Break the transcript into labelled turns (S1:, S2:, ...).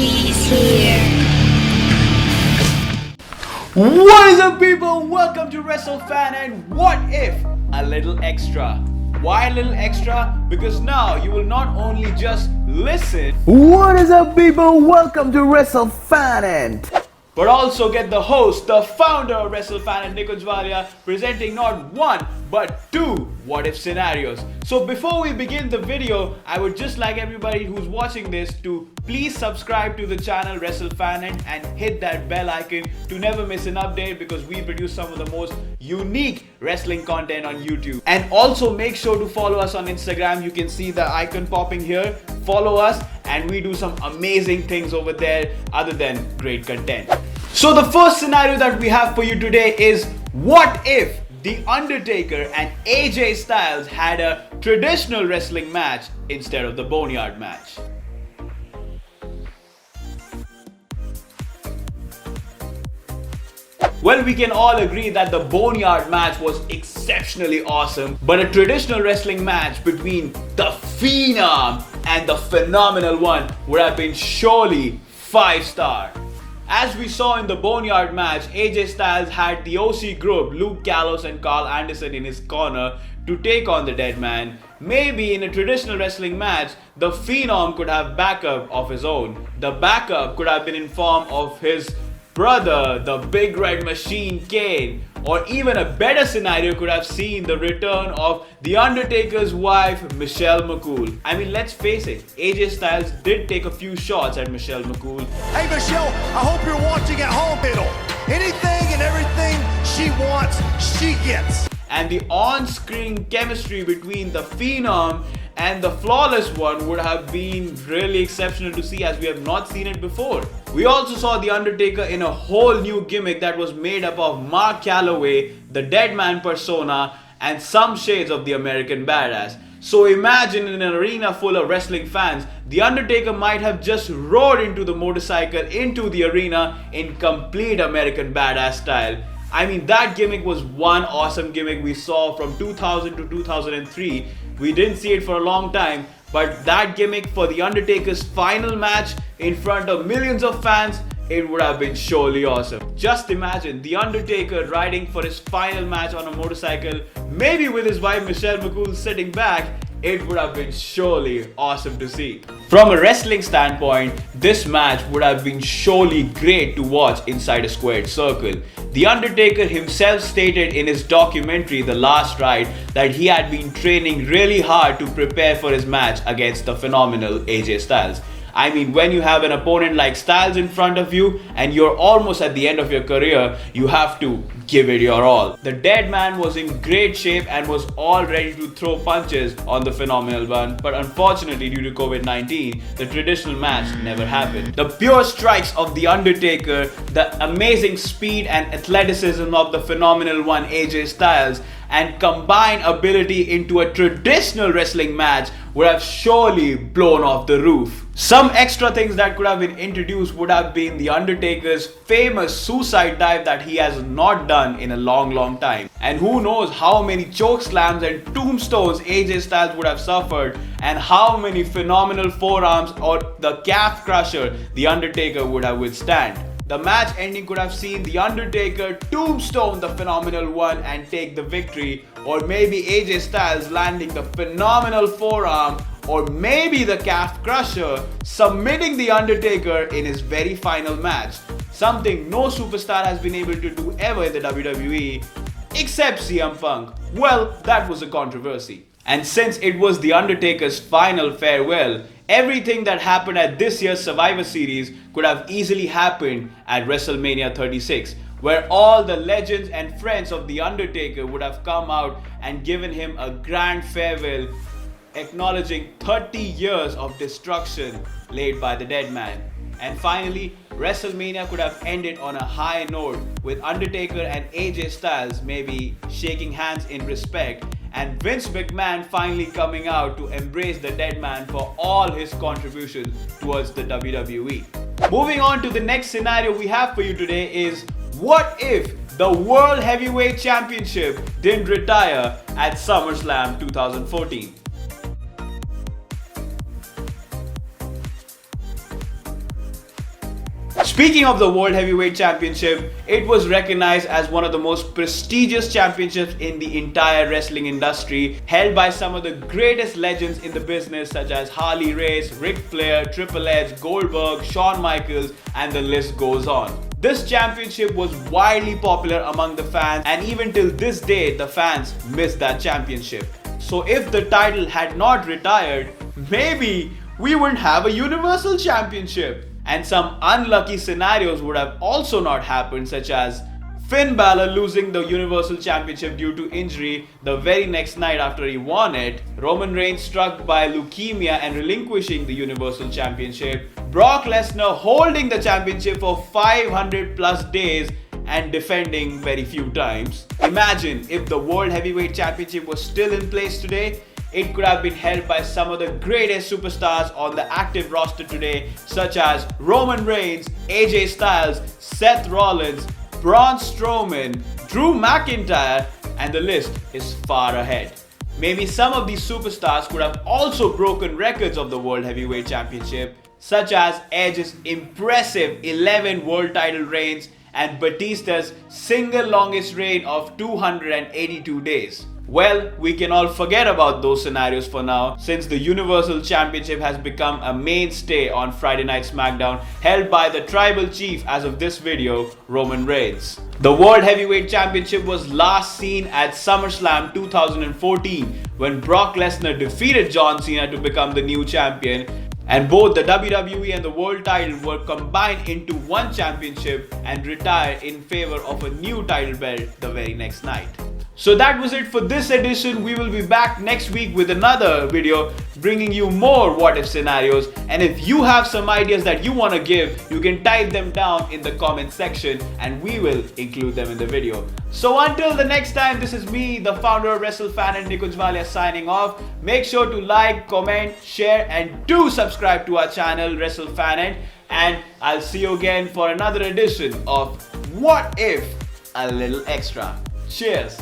S1: is here.
S2: What is up, people? Welcome to Wrestlefanent. What if a little extra? Why a little extra? Because now you will not only just listen.
S3: What is up, people? Welcome to Wrestlefanent.
S2: But also get the host, the founder of Wrestlefanent, Nikunj Walia, presenting not one but two what if scenarios. So before we begin the video, I would just like everybody who's watching this to please subscribe to the channel Wrestlefanent and hit that bell icon to never miss an update, because we produce some of the most unique wrestling content on YouTube. And also make sure to follow us on Instagram. You can see the icon popping here. Follow us and we do some amazing things over there other than great content. So the first scenario that we have for you today is, what if The Undertaker and AJ Styles had a traditional wrestling match instead of the Boneyard match? Well, we can all agree that the Boneyard match was exceptionally awesome, but a traditional wrestling match between the Phenom and the Phenomenal One would have been surely 5-star. As we saw in the Boneyard match, AJ Styles had the OC group, Luke Gallows and Carl Anderson, in his corner to take on the Dead Man. Maybe in a traditional wrestling match, the Phenom could have backup of his own. The backup could have been in form of his brother, the Big Red Machine Kane. Or even a better scenario could have seen the return of The Undertaker's wife, Michelle McCool. I mean, let's face it, AJ Styles did take a few shots at Michelle McCool.
S4: Hey Michelle, I hope you're watching at home, middle. Anything and everything she wants, she gets.
S2: And the on-screen chemistry between the Phenom and the Flawless One would have been really exceptional to see, as we have not seen it before. We also saw The Undertaker in a whole new gimmick that was made up of Mark Calloway, the Dead Man persona, and some shades of the American Badass. So imagine in an arena full of wrestling fans, The Undertaker might have just roared into the motorcycle into the arena in complete American Badass style. I mean, that gimmick was one awesome gimmick we saw from 2000 to 2003. We didn't see it for a long time, but that gimmick for The Undertaker's final match in front of millions of fans, it would have been surely awesome. Just imagine The Undertaker riding for his final match on a motorcycle, maybe with his wife Michelle McCool sitting back. It would have been surely awesome to see. From a wrestling standpoint, this match would have been surely great to watch inside a squared circle. The Undertaker himself stated in his documentary The Last Ride that he had been training really hard to prepare for his match against the phenomenal AJ Styles. I mean, when you have an opponent like Styles in front of you and you're almost at the end of your career, you have to give it your all. The Dead Man was in great shape and was all ready to throw punches on the Phenomenal One, but unfortunately due to COVID-19, the traditional match never happened. The pure strikes of The Undertaker, the amazing speed and athleticism of the Phenomenal One AJ Styles, and combined ability into a traditional wrestling match would have surely blown off the roof. Some extra things that could have been introduced would have been The Undertaker's famous suicide dive that he has not done in a long time. And who knows how many choke slams and tombstones AJ Styles would have suffered, and how many phenomenal forearms or the calf crusher The Undertaker would have withstand. The match ending could have seen The Undertaker tombstone the Phenomenal One and take the victory, or maybe AJ Styles landing the phenomenal forearm, or maybe the calf crusher submitting The Undertaker in his very final match. Something no superstar has been able to do ever in the WWE, except CM Punk. Well, that was a controversy. And since it was The Undertaker's final farewell, everything that happened at this year's Survivor Series could have easily happened at WrestleMania 36, where all the legends and friends of The Undertaker would have come out and given him a grand farewell, acknowledging 30 years of destruction laid by the Dead Man. And finally, WrestleMania could have ended on a high note, with Undertaker and AJ Styles maybe shaking hands in respect, and Vince McMahon finally coming out to embrace the Dead Man for all his contributions towards the WWE. Moving on to the next scenario we have for you today is, what if the World Heavyweight Championship didn't retire at SummerSlam 2014? Speaking of the World Heavyweight Championship, it was recognized as one of the most prestigious championships in the entire wrestling industry, held by some of the greatest legends in the business such as Harley Race, Ric Flair, Triple H, Goldberg, Shawn Michaels, and the list goes on. This championship was widely popular among the fans, and even till this day the fans miss that championship. So if the title had not retired, maybe we wouldn't have a Universal Championship. And some unlucky scenarios would have also not happened, such as Finn Balor losing the Universal Championship due to injury the very next night after he won it, Roman Reigns struck by leukemia and relinquishing the Universal Championship, Brock Lesnar holding the championship for 500 plus days and defending very few times. Imagine if the World Heavyweight Championship was still in place today. It could have been held by some of the greatest superstars on the active roster today, such as Roman Reigns, AJ Styles, Seth Rollins, Braun Strowman, Drew McIntyre, and the list is far ahead. Maybe some of these superstars could have also broken records of the World Heavyweight Championship, such as Edge's impressive 11 world title reigns and Batista's single longest reign of 282 days. Well, we can all forget about those scenarios for now, since the Universal Championship has become a mainstay on Friday Night SmackDown, held by the tribal chief as of this video, Roman Reigns. The World Heavyweight Championship was last seen at SummerSlam 2014 when Brock Lesnar defeated John Cena to become the new champion, and both the WWE and the world title were combined into one championship and retired in favor of a new title belt the very next night. So that was it for this edition. We will be back next week with another video bringing you more what if scenarios. And if you have some ideas that you want to give, you can type them down in the comment section and we will include them in the video. So until the next time, this is me, the founder of Wrestlefanent, Nikunj Walia, signing off. Make sure to like, comment, share, and do subscribe to our channel Wrestlefanent. And I'll see you again for another edition of What If a Little Extra. Cheers.